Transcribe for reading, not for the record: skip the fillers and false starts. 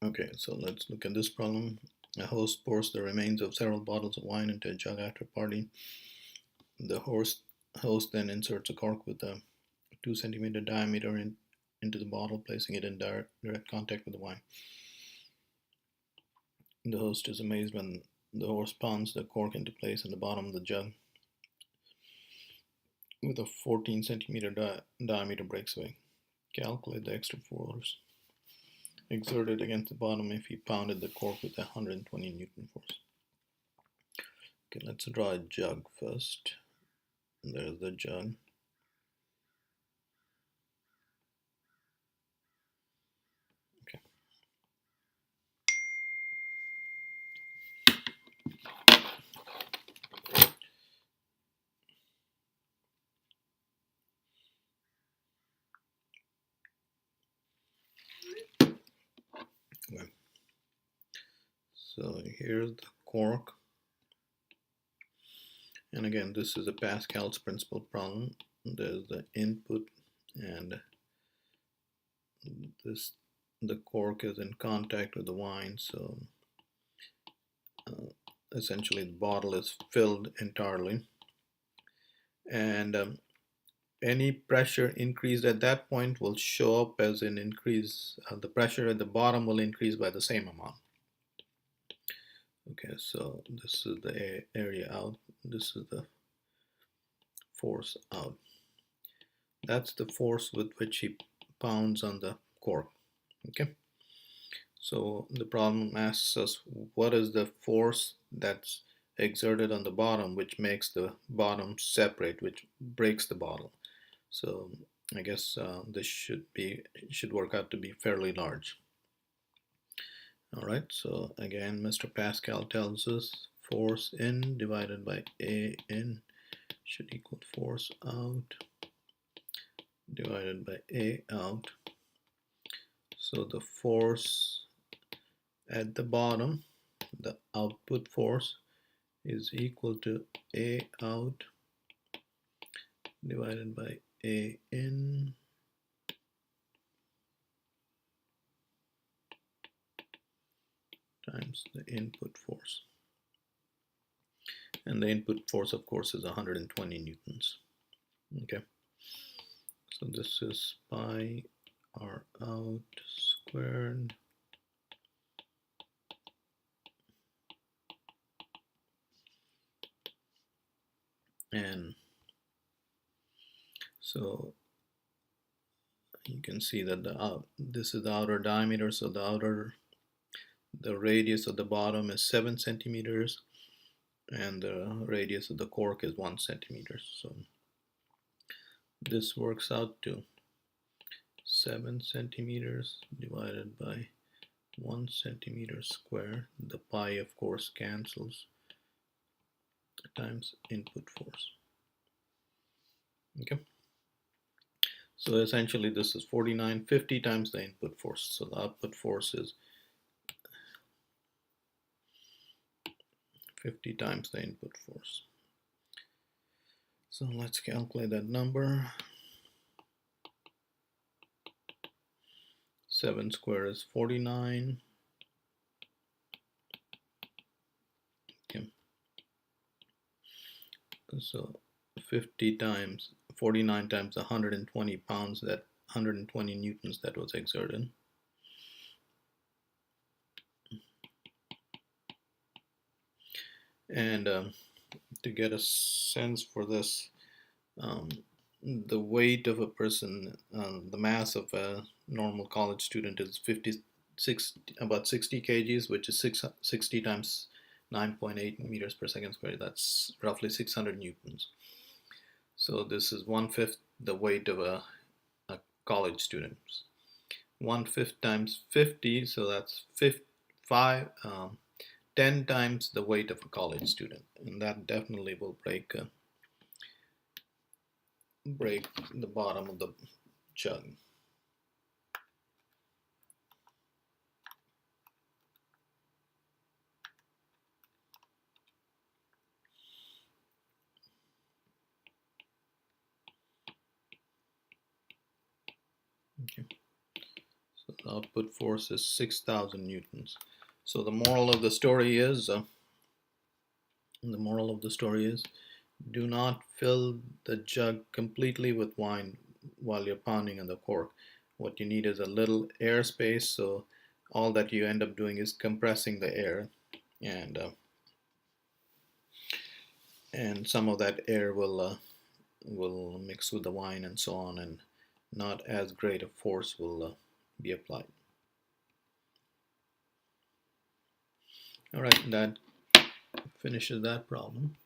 Okay, so let's look at this problem. A host pours the remains of several bottles of wine into a jug after party. The host then inserts a cork with a 2 centimeter diameter into the bottle, placing it in direct contact with the wine. The host is amazed when the host pounds the cork into place in the bottom of the jug with a 14 centimeter diameter breaks away. Calculate the extra force exerted against the bottom if he pounded the cork with a 120 Newton force. Okay, let's draw a jug first. There's the jug. Okay. Okay. So here's the cork. And again, this is a Pascal's principle problem. There's the input, and the cork is in contact with the wine, so essentially the bottle is filled entirely, and any pressure increased at that point will show up as an increase. The pressure at the bottom will increase by the same amount. Okay, so this is the area out, this is the force out. That's the force with which he pounds on the cork. Okay, so the problem asks us what is the force that's exerted on the bottom which makes the bottom separate, which breaks the bottle. So I guess this should work out to be fairly large. All right, so again, Mr. Pascal tells us force in divided by A in should equal force out divided by A out. So the force at the bottom, the output force, is equal to A out divided by A in times the input force. And the input force, of course, is 120 newtons. Okay, so this is pi r out squared and so you can see that this is the outer diameter, so the radius of the bottom is 7 centimeters and the radius of the cork is 1 centimeter. So this works out to 7 centimeters divided by 1 centimeter square. The pi, of course, cancels, times input force. Okay, so essentially this is 4950 times the input force. So the output force is 50 times the input force. So let's calculate that number. 7 squared is 49. Okay. So 50 times 49 times 120 pounds, that 120 newtons that was exerted. And to get a sense for this, the weight of a person, the mass of a normal college student is about 60 kgs, which is 60 times 9.8 meters per second squared. That's roughly 600 newtons. So this is 1/5 the weight of a college student. 1/5 times 50, so that's 10 times the weight of a college student, and that definitely will break the bottom of the jug. Okay, so output force is 6,000 newtons. So the moral of the story is, do not fill the jug completely with wine while you're pounding on the cork. What you need is a little air space, so all that you end up doing is compressing the air, and some of that air will mix with the wine and so on, and not as great a force will be applied. All right, that finishes that problem.